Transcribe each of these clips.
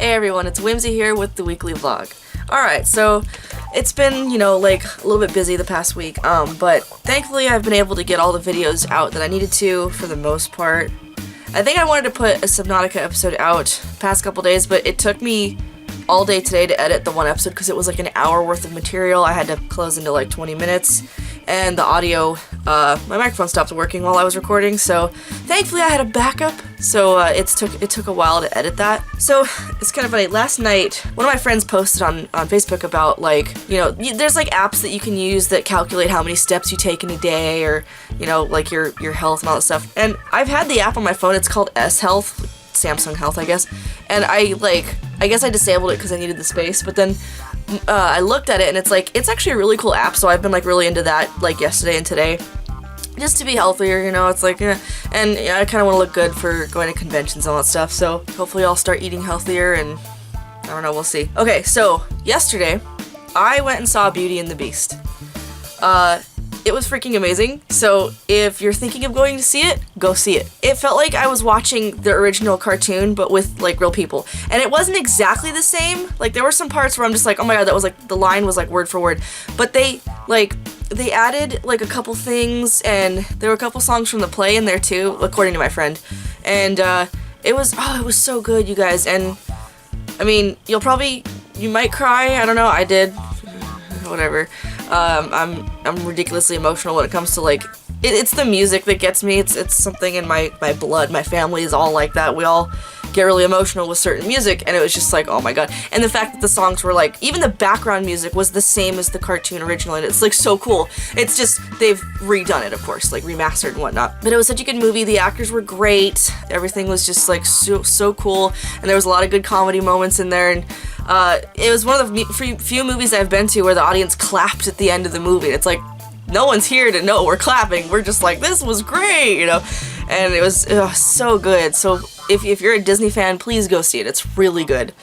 Hey everyone, it's Whimsy here with the weekly vlog. Alright, so it's been, like a little bit busy the past week, but thankfully I've been able to get all the videos out that I needed to for the most part. I think I wanted to put a Subnautica episode out past couple days, but it took me all day today to edit the one episode because it was like an hour worth of material. I had to close into like 20 minutes, and the audio, my microphone stopped working while I was recording, so thankfully I had a backup, so it took a while to edit that. So it's kind of funny, last night one of my friends posted on Facebook about like, there's like apps that you can use that calculate how many steps you take in a day, or like your health and all that stuff, and I've had the app on my phone. It's called S Health, Samsung Health I guess, and I guess I disabled it because I needed the space, but then I looked at it and it's actually a really cool app, so I've been like really into that like yesterday and today, just to be healthier, it's like, and I kind of want to look good for going to conventions and all that stuff, so hopefully I'll start eating healthier, and I don't know, we'll see. Okay, so yesterday I went and saw Beauty and the Beast. It was freaking amazing, so if you're thinking of going to see it, go see it. It felt like I was watching the original cartoon, but with like real people, and it wasn't exactly the same. Like there were some parts where I'm just like, oh my god, that was like, the line was like word for word, but they added like a couple things, and there were a couple songs from the play in there too, according to my friend, and it was so good, you guys, and I mean, you might cry, I don't know, I did, whatever. I'm ridiculously emotional when it comes to like, it's the music that gets me. It's something in my blood. My family is all like that. We all get really emotional with certain music, and it was just like, oh my god. And the fact that the songs were like, even the background music was the same as the cartoon original, and it's like so cool. It's just, they've redone it, of course, like remastered and whatnot. But it was such a good movie. The actors were great. Everything was just like so cool, and there was a lot of good comedy moments in there, and it was one of the few movies I've been to where the audience clapped at the end of the movie. It's like, no one's here to know we're clapping. We're just like, this was great, And it was so good. So if you're a Disney fan, please go see it. It's really good.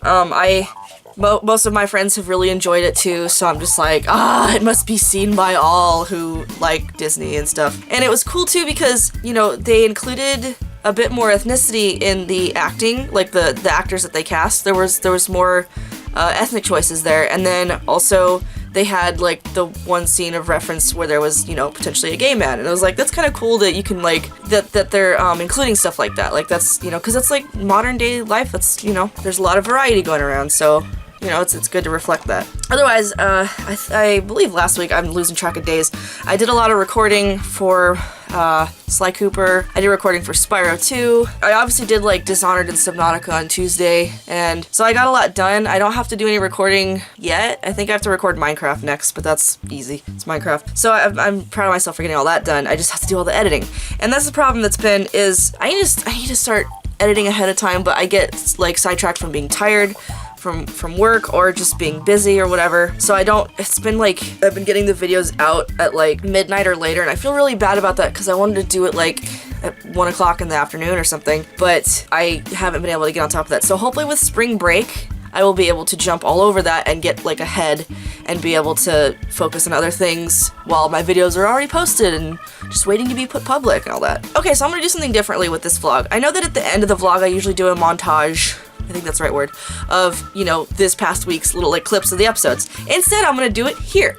Most of my friends have really enjoyed it too, so I'm just like, it must be seen by all who like Disney and stuff. And it was cool too because, they included a bit more ethnicity in the acting, like the actors that they cast. There was more ethnic choices there, and then also they had like the one scene of reference where there was, potentially a gay man, and I was like, that's kind of cool that you can like that they're including stuff like that. Like that's, because it's like modern day life. That's, there's a lot of variety going around, so it's good to reflect that. Otherwise, I believe last week, I'm losing track of days, I did a lot of recording for Sly Cooper. I did recording for Spyro 2. I obviously did like Dishonored and Subnautica on Tuesday, and so I got a lot done. I don't have to do any recording yet. I think I have to record Minecraft next, but that's easy. It's Minecraft. So I'm proud of myself for getting all that done. I just have to do all the editing. And that's the problem that's been, is I need to start editing ahead of time, but I get like sidetracked from being tired, from work, or just being busy or whatever. So it's been like, I've been getting the videos out at like midnight or later, and I feel really bad about that because I wanted to do it like at 1 o'clock in the afternoon or something, but I haven't been able to get on top of that. So hopefully with spring break, I will be able to jump all over that and get like ahead and be able to focus on other things while my videos are already posted and just waiting to be put public and all that. Okay, so I'm gonna do something differently with this vlog. I know that at the end of the vlog I usually do a montage, I think that's the right word, of, this past week's little like clips of the episodes. Instead, I'm gonna do it here.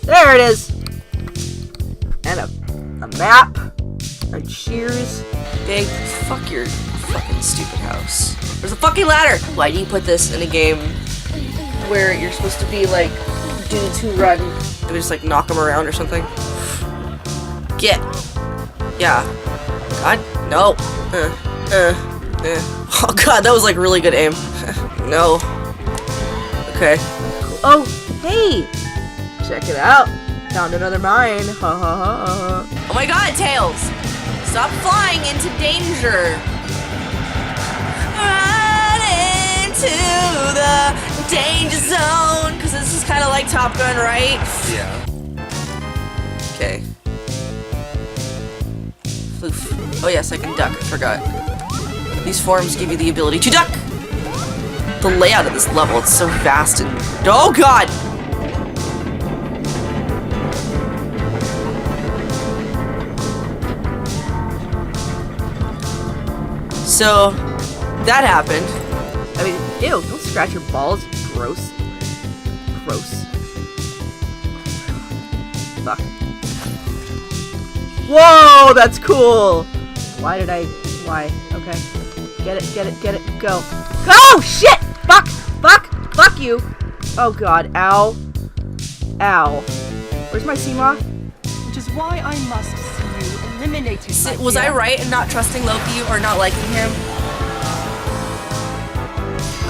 There it is. And a map. And cheers. Big, fuck your fucking stupid house. There's a fucking ladder! Why do you put this in a game where you're supposed to be like dudes who run and just like knock them around or something? Get. Yeah. God, no. Oh god, that was like really good aim. No. Okay. Oh, hey! Check it out. Found another mine. Ha ha ha. Oh my god, Tails! Stop flying into danger! Run into the danger zone! Because this is kind of like Top Gun, right? Yeah. Okay. Oof. Oh yes, I can duck. I forgot. These forms give you the ability to duck! The layout of this level, it's so vast and... Oh god! So, that happened. I mean, ew, don't scratch your balls, gross. Gross. Fuck. Whoa, that's cool! Why? Okay. Get it, go. Go! Shit! Fuck you! Oh god, ow. Ow. Where's my Seamoth? Which is why I must see you eliminated. Was I right in not trusting Loki or not liking him?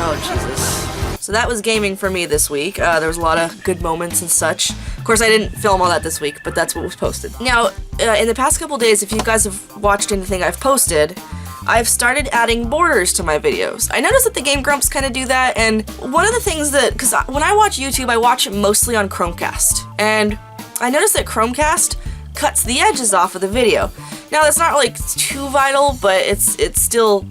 Oh, Jesus. So that was gaming for me this week. There was a lot of good moments and such. Of course, I didn't film all that this week, but that's what was posted. Now, in the past couple days, if you guys have watched anything I've posted, I've started adding borders to my videos. I noticed that the Game Grumps kind of do that, and one of the things that, because when I watch YouTube, I watch it mostly on Chromecast, and I noticed that Chromecast cuts the edges off of the video. Now, that's not like too vital, but it still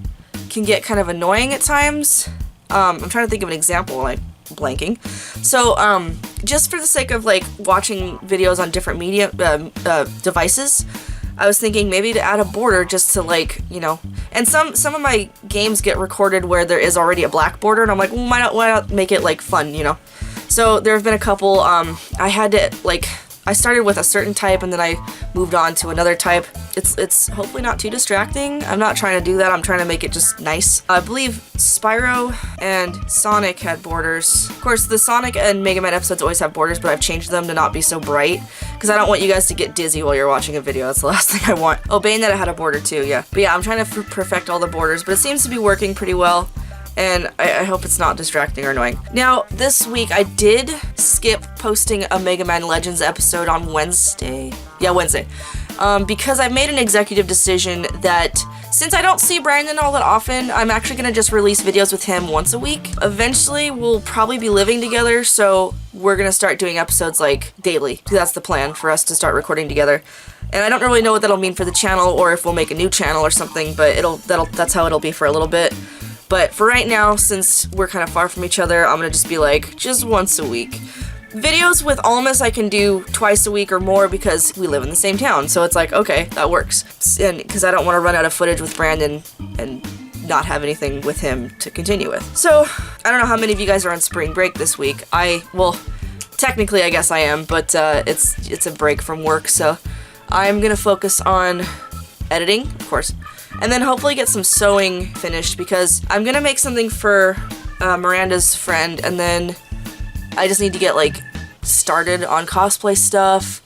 can get kind of annoying at times. I'm trying to think of an example, like blanking. So, just for the sake of like watching videos on different media devices, I was thinking maybe to add a border just to like, you know, and some of my games get recorded where there is already a black border, and I'm like, well, why not make it like fun, you know? So there have been a couple, I had to like, I started with a certain type and then I moved on to another type. It's hopefully not too distracting. I'm not trying to do that. I'm trying to make it just nice. I believe Spyro and Sonic had borders. Of course, the Sonic and Mega Man episodes always have borders, but I've changed them to not be so bright because I don't want you guys to get dizzy while you're watching a video. That's the last thing I want. Oh, Bayonetta had a border too, yeah. But yeah, I'm trying to perfect all the borders, but it seems to be working pretty well. And I hope it's not distracting or annoying. Now, this week I did skip posting a Mega Man Legends episode on Wednesday. Yeah, Wednesday. Because I made an executive decision that since I don't see Brandon all that often, I'm actually gonna just release videos with him once a week. Eventually, we'll probably be living together, so we're gonna start doing episodes like daily. That's the plan, for us to start recording together. And I don't really know what that'll mean for the channel or if we'll make a new channel or something, but that's how it'll be for a little bit. But for right now, since we're kind of far from each other, I'm gonna just be like, just once a week. Videos with Almas I can do twice a week or more because we live in the same town, so it's like, okay, that works. And because I don't want to run out of footage with Brandon and not have anything with him to continue with. So, I don't know how many of you guys are on spring break this week. Well, technically I guess I am, but it's a break from work, so I'm gonna focus on editing, of course, and then hopefully get some sewing finished because I'm gonna make something for Miranda's friend, and then I just need to get like started on cosplay stuff,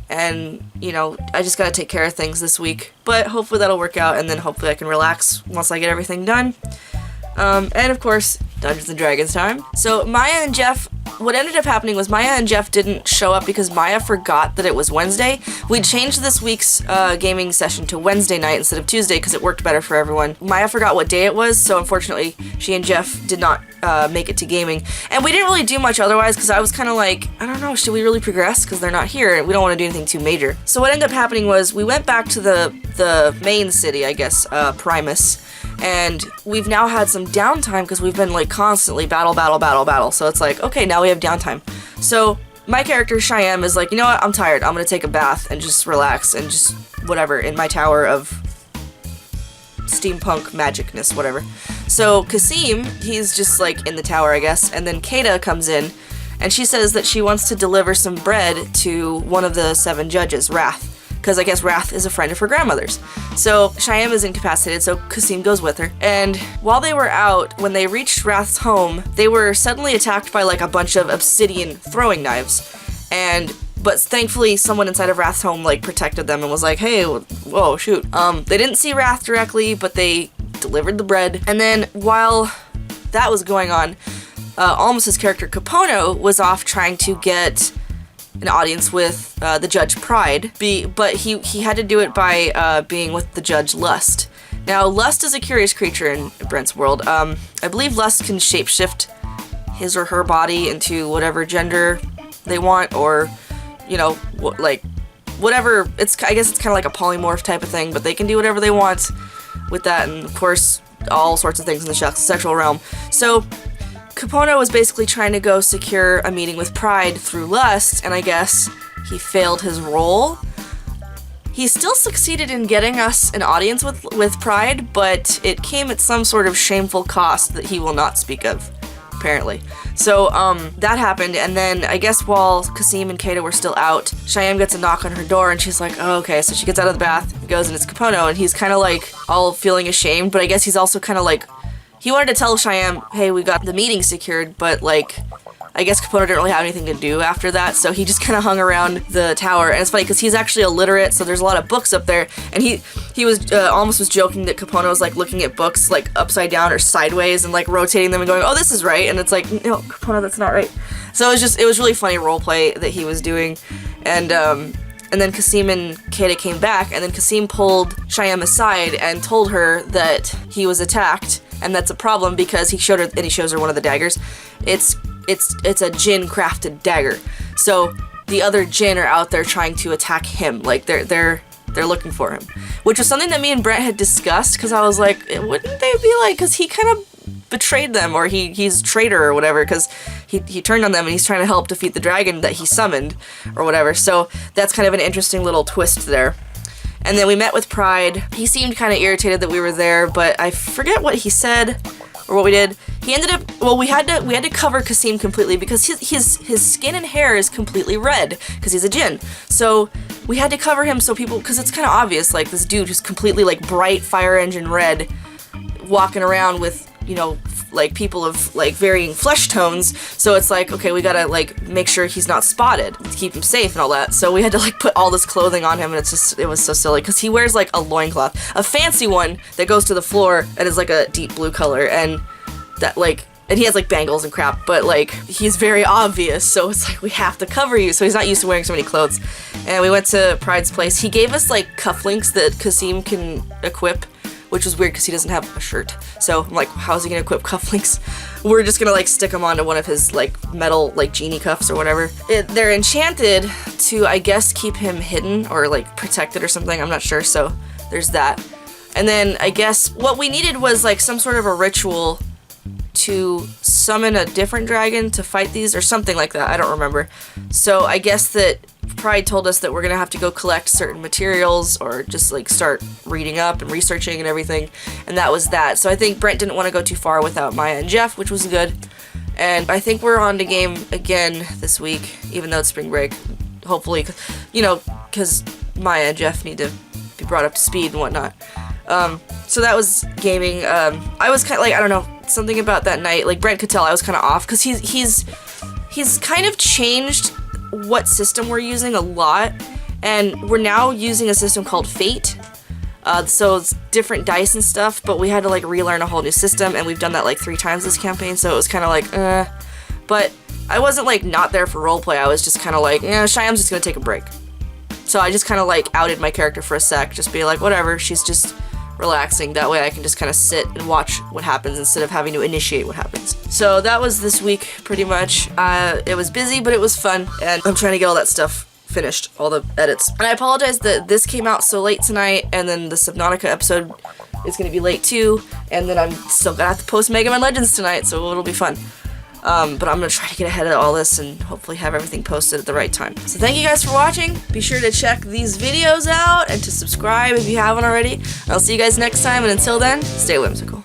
and you know, I just gotta take care of things this week, but hopefully that'll work out, and then hopefully I can relax once I get everything done. And of course, Dungeons & Dragons time. So Maya and Jeff, what ended up happening was Maya and Jeff didn't show up because Maya forgot that it was Wednesday. We changed this week's gaming session to Wednesday night instead of Tuesday because it worked better for everyone. Maya forgot what day it was, so unfortunately she and Jeff did not make it to gaming. And we didn't really do much otherwise because I was kind of like, I don't know, should we really progress? Because they're not here and we don't want to do anything too major. So what ended up happening was we went back to the main city, I guess, Primus. And we've now had some downtime because we've been like constantly battle. So it's like, okay, now we have downtime. So my character, Cheyenne, is like, you know what, I'm tired. I'm gonna take a bath and just relax and just whatever in my tower of steampunk magicness, whatever. So Kasim, he's just like in the tower, I guess. And then Kata comes in and she says that she wants to deliver some bread to one of the 7 judges, Wrath. Because I guess Wrath is a friend of her grandmother's. So Cheyenne is incapacitated, so Kasim goes with her. And while they were out, when they reached Wrath's home, they were suddenly attacked by like a bunch of obsidian throwing knives. But thankfully someone inside of Wrath's home like protected them and was like, hey, whoa, shoot. They didn't see Wrath directly, but they delivered the bread. And then while that was going on, Almus's character Capono was off trying to get an audience with the Judge Pride, but he had to do it by being with the Judge Lust. Now, Lust is a curious creature in Brent's world. I believe Lust can shapeshift his or her body into whatever gender they want, or, you know, like, whatever. I guess it's kind of like a polymorph type of thing, but they can do whatever they want with that, and of course, all sorts of things in the sexual realm. So Capono was basically trying to go secure a meeting with Pride through Lust, and I guess he failed his role. he still succeeded in getting us an audience with Pride, but it came at some sort of shameful cost that he will not speak of, apparently. So, that happened, and then I guess while Kasim and Keita were still out, Cheyenne gets a knock on her door, and she's like, oh, okay, so she gets out of the bath, goes, and it's Capono, and he's kind of like, all feeling ashamed, but I guess he's also kind of like, he wanted to tell Cheyenne, hey, we got the meeting secured, but like, I guess Capono didn't really have anything to do after that, so he just kind of hung around the tower. And it's funny because he's actually illiterate, so there's a lot of books up there. And he was almost was joking that Capono was like looking at books like upside down or sideways and like rotating them and going, "Oh, this is right," and it's like, "No, Capono, that's not right." So it was really funny roleplay that he was doing, and then Kasim and Keita came back, and then Kasim pulled Cheyenne aside and told her that he was attacked, and that's a problem because he shows her one of the daggers. It's a Jinn crafted dagger. So the other Jinn are out there trying to attack him. Like they're looking for him, which was something that me and Brent had discussed because I was like, wouldn't they be like, because he kind of betrayed them, or he's a traitor or whatever, because he turned on them and he's trying to help defeat the dragon that he summoned or whatever. So that's kind of an interesting little twist there. And then we met with Pride. He seemed kind of irritated that we were there, but I forget what he said or what we did. He ended up, well, we had to cover Kasim completely because his skin and hair is completely red because he's a Jinn. So we had to cover him so people, because it's kind of obvious, like this dude who's completely like bright fire engine red, walking around with, you know, like people of like varying flesh tones. So it's like, okay, we gotta like make sure he's not spotted to keep him safe and all that. So we had to like put all this clothing on him, and it was so silly because he wears like a loincloth, a fancy one that goes to the floor and is like a deep blue color, and that like, and he has like bangles and crap, but like he's very obvious, so it's like we have to cover you. So he's not used to wearing so many clothes. And we went to Pride's place. He gave us like cufflinks that Kasim can equip, which was weird because he doesn't have a shirt. So I'm like, how's he gonna equip cufflinks? We're just gonna like stick them onto one of his like metal like genie cuffs or whatever. They're enchanted to, I guess, keep him hidden or like protected or something. I'm not sure. So there's that. And then I guess what we needed was like some sort of a ritual to summon a different dragon to fight these or something like that. I don't remember. So I guess that Pride told us that we're gonna have to go collect certain materials or just like start reading up and researching and everything, and that was that. So I think Brent didn't want to go too far without Maya and Jeff, which was good. And I think we're on to game again this week, even though it's spring break. Hopefully, you know, because Maya and Jeff need to be brought up to speed and whatnot. So that was gaming. I was kind of like, I don't know, something about that night. Like Brent could tell I was kind of off because he's kind of changed what system we're using a lot, and we're now using a system called Fate. So it's different dice and stuff, but we had to like relearn a whole new system, and we've done that like 3 times this campaign, so it was kind of like, but I wasn't like not there for roleplay. I was just kind of like, Cheyenne's just gonna take a break. So I just kind of like outed my character for a sec, just be like, whatever, she's just relaxing. That way I can just kind of sit and watch what happens instead of having to initiate what happens. So that was this week pretty much. It was busy, but it was fun, and I'm trying to get all that stuff finished, all the edits. And I apologize that this came out so late tonight, and then the Subnautica episode is going to be late too, and then I'm still gonna have to post Mega Man Legends tonight, so it'll be fun. But I'm going to try to get ahead of all this and hopefully have everything posted at the right time. So thank you guys for watching. Be sure to check these videos out and to subscribe if you haven't already. I'll see you guys next time, and until then, stay whimsical.